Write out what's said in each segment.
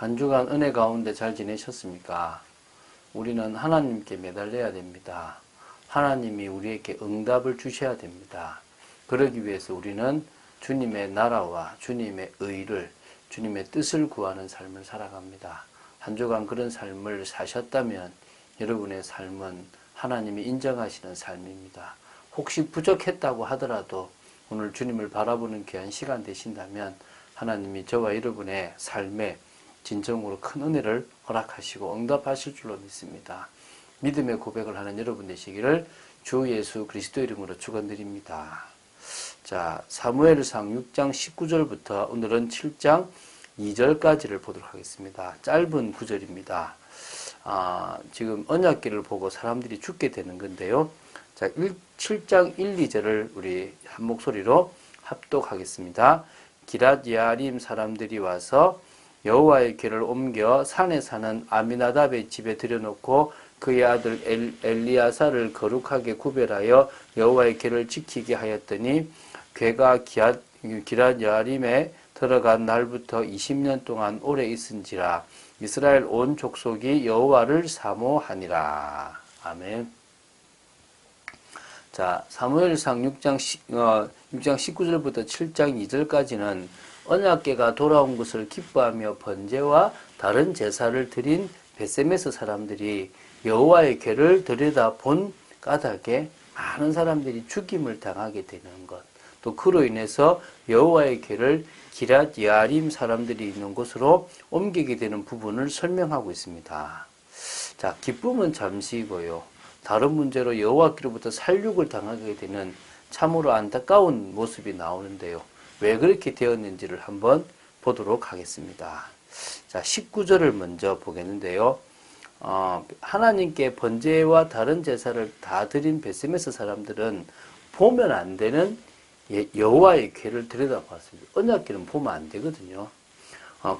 한 주간 은혜 가운데 잘 지내셨습니까? 우리는 하나님께 매달려야 됩니다. 하나님이 우리에게 응답을 주셔야 됩니다. 그러기 위해서 우리는 주님의 나라와 주님의 의를, 주님의 뜻을 구하는 삶을 살아갑니다. 한 주간 그런 삶을 사셨다면 여러분의 삶은 하나님이 인정하시는 삶입니다. 혹시 부족했다고 하더라도 오늘 주님을 바라보는 귀한 시간 되신다면 하나님이 저와 여러분의 삶에 진정으로 큰 은혜를 허락하시고 응답하실 줄로 믿습니다. 믿음의 고백을 하는 여러분 되시기를 주 예수 그리스도 이름으로 축원드립니다. 자, 사무엘상 6장 19절부터 오늘은 7장 2절까지를 보도록 하겠습니다. 짧은 구절입니다. 지금 언약궤를 보고 사람들이 죽게 되는 건데요. 자, 7장 1, 2절을 우리 한 목소리로 합독하겠습니다. 기랏 여아림 사람들이 와서 여호와의 궤를 옮겨 산에 사는 아미나답의 집에 들여놓고 그의 아들 엘리야사를 거룩하게 구별하여 여호와의 궤를 지키게 하였더니 궤가 기랏 여아림에 들어간 날부터 20년 동안 오래 있은지라 이스라엘 온 족속이 여호와를 사모하니라. 아멘. 자, 사무엘상 6장 19절부터 7장 2절까지는 언약궤가 돌아온 것을 기뻐하며 번제와 다른 제사를 드린 벳세메스 사람들이 여호와의 궤를 들여다본 까닭에 많은 사람들이 죽임을 당하게 되는 것, 또 그로 인해서 여호와의 궤를 기랏 여아림 사람들이 있는 곳으로 옮기게 되는 부분을 설명하고 있습니다. 자, 기쁨은 잠시이고요. 다른 문제로 여호와께로부터 살육을 당하게 되는 참으로 안타까운 모습이 나오는데요. 왜 그렇게 되었는지를 한번 보도록 하겠습니다. 자, 19절을 먼저 보겠는데요. 하나님께 번제와 다른 제사를 다 드린 벳세메스 사람들은 보면 안 되는 여호와의 궤를 들여다봤습니다. 언약궤는 보면 안 되거든요.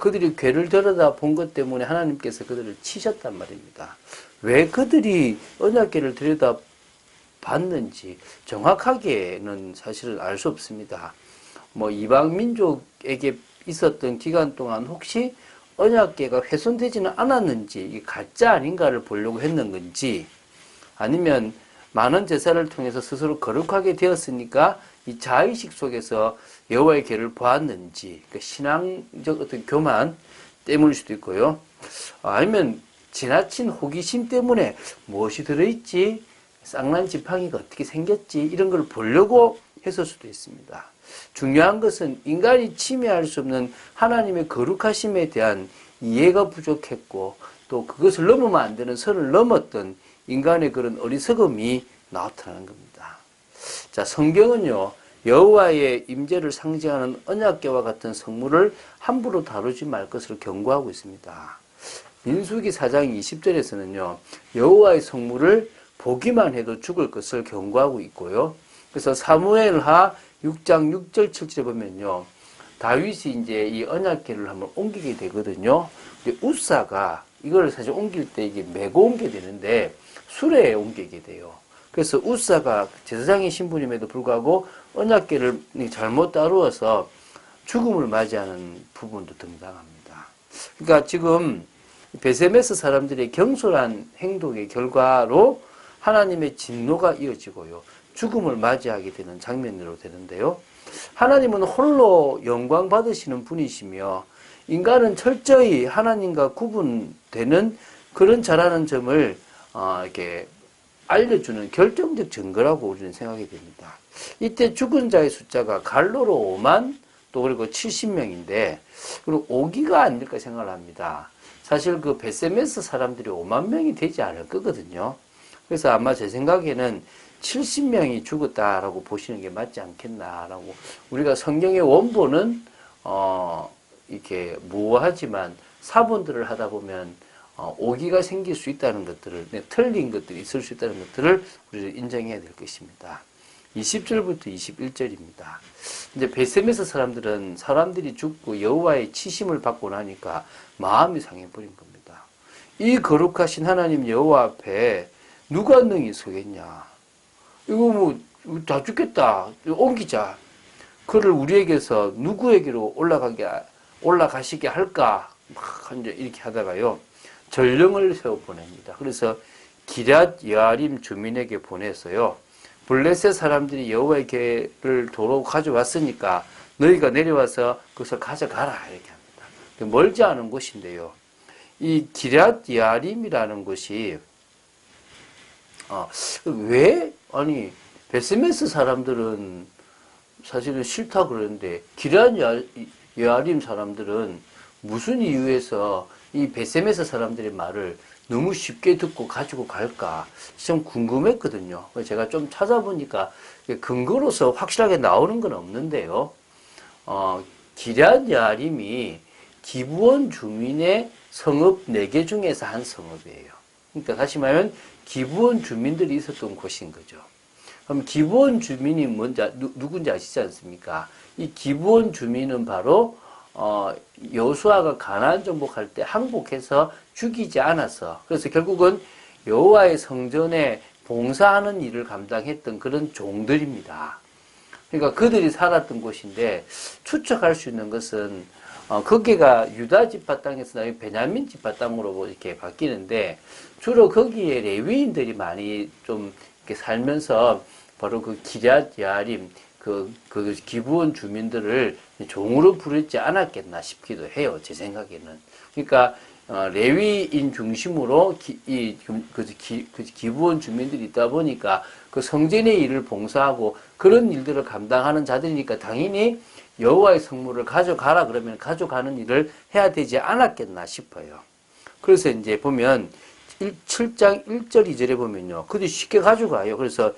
그들이 궤를 들여다본 것 때문에 하나님께서 그들을 치셨단 말입니다. 왜 그들이 언약궤를 들여다봤는지 정확하게는 사실은 알 수 없습니다. 이방 민족에게 있었던 기간 동안 혹시 언약궤가 훼손되지는 않았는지, 이게 가짜 아닌가를 보려고 했는 건지, 아니면 많은 제사를 통해서 스스로 거룩하게 되었으니까 이 자의식 속에서 여호와의 궤를 보았는지, 그러니까 신앙적 어떤 교만 때문일 수도 있고요. 아니면 지나친 호기심 때문에 무엇이 들어있지, 쌍난 지팡이가 어떻게 생겼지, 이런 걸 보려고 했을 수도 있습니다. 중요한 것은 인간이 침해할 수 없는 하나님의 거룩하심에 대한 이해가 부족했고, 또 그것을 넘으면 안 되는 선을 넘었던 인간의 그런 어리석음이 나타나는 겁니다. 자, 성경은요, 여호와의 임재를 상징하는 언약궤와 같은 성물을 함부로 다루지 말 것을 경고하고 있습니다. 민수기 4장 20절에서는요, 여호와의 성물을 보기만 해도 죽을 것을 경고하고 있고요. 그래서 사무엘하 6장 6절 7절에 보면요, 다윗이 이제 이 언약궤를 한번 옮기게 되거든요. 근데 우사가 이걸 사실 옮길 때 이게 메고 옮기게 되는데 수레에 옮기게 돼요. 그래서 우사가 제사장의 신분임에도 불구하고 언약궤를 잘못 다루어서 죽음을 맞이하는 부분도 등장합니다. 그러니까 지금 벳세메스 사람들의 경솔한 행동의 결과로 하나님의 진노가 이어지고요, 죽음을 맞이하게 되는 장면으로 되는데요. 하나님은 홀로 영광 받으시는 분이시며 인간은 철저히 하나님과 구분되는 그런 자라는 점을 이렇게 알려주는 결정적 증거라고 우리는 생각이 됩니다. 이때 죽은 자의 숫자가 갈로로 5만, 또 그리고 70명인데, 그리고 5기가 아닐까 생각을 합니다. 사실 그 벳세메스 사람들이 5만 명이 되지 않을 거거든요. 그래서 아마 제 생각에는 70명이 죽었다라고 보시는 게 맞지 않겠나라고. 우리가 성경의 원본은 이렇게 무어하지만 사본들을 하다 보면 오기가 생길 수 있다는 것들을, 틀린 것들이 있을 수 있다는 것들을 우리가 인정해야 될 것입니다. 20절부터 21절입니다. 이제 벳세메스 사람들은 사람들이 죽고 여호와의 치심을 받고 나니까 마음이 상해버린 겁니다. 이 거룩하신 하나님 여호와 앞에 누가 능히 서겠냐? 이거 다 죽겠다. 옮기자. 그를 우리에게서 누구에게로 올라가시게 할까? 막 이제 이렇게 하다가요 전령을 세워 보냅니다. 그래서 기럇 여아림 주민에게 보내서요 블레셋 사람들이 여호와의 궤를 도로 가져왔으니까 너희가 내려와서 그것을 가져가라 이렇게 합니다. 멀지 않은 곳인데요. 이 기럇 여아림이라는 곳이 왜 아니 베스메스 사람들은 사실은 싫다 그러는데 기럇 여아림 사람들은 무슨 이유에서 이 베세메스 사람들의 말을 너무 쉽게 듣고 가지고 갈까 좀 궁금했거든요. 제가 좀 찾아보니까 근거로서 확실하게 나오는 건 없는데요. 기럇 여아림이 기브온 주민의 성읍 4개 중에서 한 성읍이에요. 그러니까 다시 말하면 기브온 주민들이 있었던 곳인 거죠. 그럼 기브온 주민이 누군지 아시지 않습니까? 이 기브온 주민은 바로 여호수아가 가나안 정복할 때 항복해서 죽이지 않아서 그래서 결국은 여호와의 성전에 봉사하는 일을 감당했던 그런 종들입니다. 그러니까 그들이 살았던 곳인데 추측할 수 있는 것은 거기가 유다 지파 땅에서 나중에 베냐민 지파 땅으로 이렇게 바뀌는데 주로 거기에 레위인들이 많이 좀 이렇게 살면서 바로 그 기럇 여아림 그 기브온 주민들을 종으로 부르지 않았겠나 싶기도 해요. 제 생각에는. 그러니까 레위인 중심으로 기브온 주민들이 있다 보니까 그 성전의 일을 봉사하고 그런 일들을 감당하는 자들이니까 당연히 여호와의 성물을 가져가라 그러면 가져가는 일을 해야 되지 않았겠나 싶어요. 그래서 이제 보면 7장 1절 2절에 보면요. 그들이 쉽게 가져가요. 그래서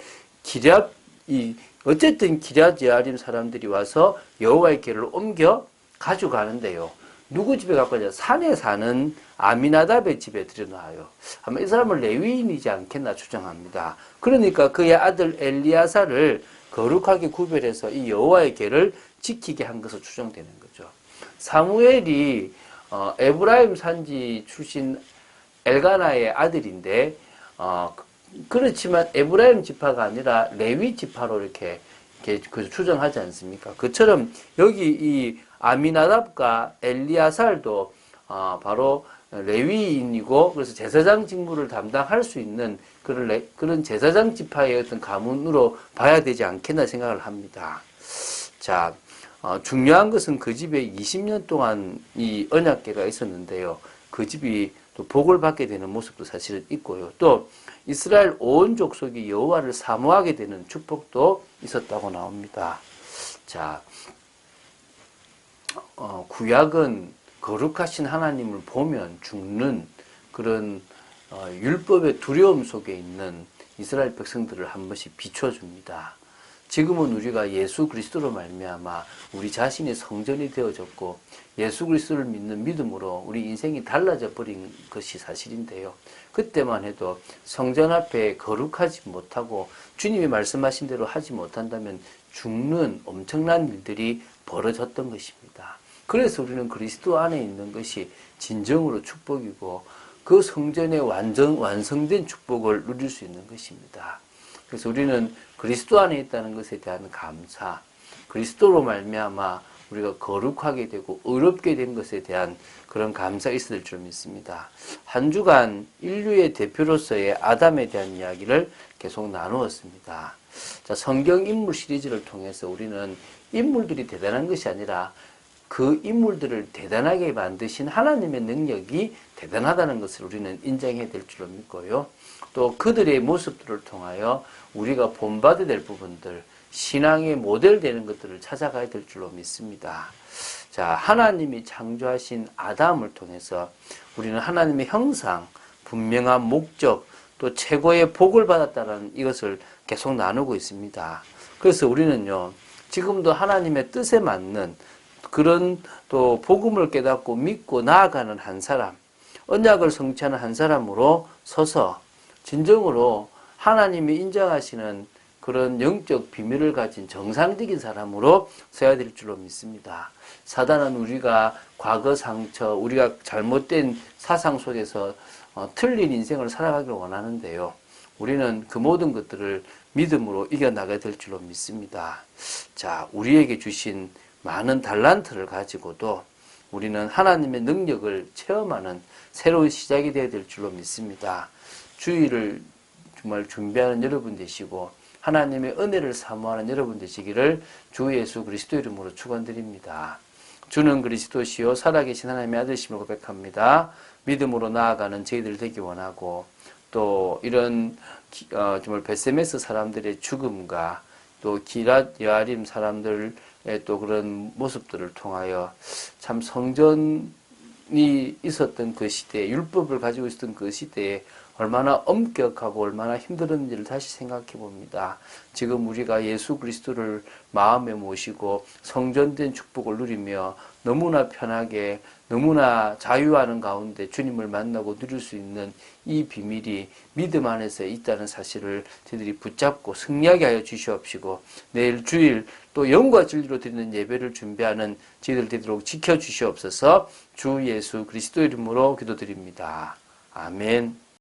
어쨌든 기럇 여아림 사람들이 와서 여호와의 궤를 옮겨 가져가는데요. 누구 집에 갖고 가냐? 산에 사는 아미나답의 집에 들여놔요. 아마 이 사람은 레위인이지 않겠나 추정합니다. 그러니까 그의 아들 엘리야사를 거룩하게 구별해서 이 여호와의 궤를 지키게 한 것으로 추정되는 거죠. 사무엘이 에브라임 산지 출신 엘가나의 아들인데 그렇지만 에브라임 지파가 아니라 레위 지파로 이렇게 추정하지 않습니까? 그처럼 여기 이 아미나답과 엘리야살도 바로 레위인이고 그래서 제사장 직무를 담당할 수 있는 그런 제사장 지파의 어떤 가문으로 봐야 되지 않겠나 생각을 합니다. 자, 중요한 것은 그 집에 20년 동안 이 언약궤가 있었는데요. 그 집이 또 복을 받게 되는 모습도 사실은 있고요. 또 이스라엘 온 족속이 여호와를 사모하게 되는 축복도 있었다고 나옵니다. 자, 구약은 거룩하신 하나님을 보면 죽는 그런 율법의 두려움 속에 있는 이스라엘 백성들을 한 번씩 비춰줍니다. 지금은 우리가 예수 그리스도로 말미암아 우리 자신이 성전이 되어졌고 예수 그리스도를 믿는 믿음으로 우리 인생이 달라져 버린 것이 사실인데요. 그때만 해도 성전 앞에 거룩하지 못하고 주님이 말씀하신 대로 하지 못한다면 죽는 엄청난 일들이 벌어졌던 것입니다. 그래서 우리는 그리스도 안에 있는 것이 진정으로 축복이고 그 성전의 완성된 축복을 누릴 수 있는 것입니다. 그래서 우리는 그리스도 안에 있다는 것에 대한 감사, 그리스도로 말미암아 우리가 거룩하게 되고 의롭게 된 것에 대한 그런 감사가 있을 줄 믿습니다. 한 주간 인류의 대표로서의 아담에 대한 이야기를 계속 나누었습니다. 자, 성경 인물 시리즈를 통해서 우리는 인물들이 대단한 것이 아니라 그 인물들을 대단하게 만드신 하나님의 능력이 대단하다는 것을 우리는 인정해야 될 줄로 믿고요. 또 그들의 모습들을 통하여 우리가 본받아야 될 부분들, 신앙의 모델 되는 것들을 찾아가야 될 줄로 믿습니다. 자, 하나님이 창조하신 아담을 통해서 우리는 하나님의 형상, 분명한 목적, 또 최고의 복을 받았다는 이것을 계속 나누고 있습니다. 그래서 우리는요, 지금도 하나님의 뜻에 맞는 그런 또 복음을 깨닫고 믿고 나아가는 한 사람, 언약을 성취하는 한 사람으로 서서 진정으로 하나님이 인정하시는 그런 영적 비밀을 가진 정상적인 사람으로 서야 될 줄로 믿습니다. 사단은 우리가 과거 상처, 우리가 잘못된 사상 속에서 틀린 인생을 살아가기를 원하는데요. 우리는 그 모든 것들을 믿음으로 이겨나가야 될 줄로 믿습니다. 자, 우리에게 주신 많은 달란트를 가지고도 우리는 하나님의 능력을 체험하는 새로운 시작이 되어야 될 줄로 믿습니다. 주일을 정말 준비하는 여러분 되시고 하나님의 은혜를 사모하는 여러분 되시기를 주 예수 그리스도 이름으로 축원드립니다. 주는 그리스도시요 살아계신 하나님의 아들심을 고백합니다. 믿음으로 나아가는 저희들 되기 원하고 또 이런 정말 베세메스 사람들의 죽음과 또 기랏 여아림 사람들의 또 그런 모습들을 통하여 참 성전이 있었던 그 시대에 율법을 가지고 있었던 그 시대에 얼마나 엄격하고 얼마나 힘들었는지를 다시 생각해 봅니다. 지금 우리가 예수 그리스도를 마음에 모시고 성전된 축복을 누리며 너무나 편하게 너무나 자유하는 가운데 주님을 만나고 누릴 수 있는 이 비밀이 믿음 안에서 있다는 사실을 저희들이 붙잡고 승리하게 하여 주시옵시고 내일 주일 또 영과 진리로 드리는 예배를 준비하는 저희들 되도록 지켜주시옵소서. 주 예수 그리스도 이름으로 기도드립니다. 아멘.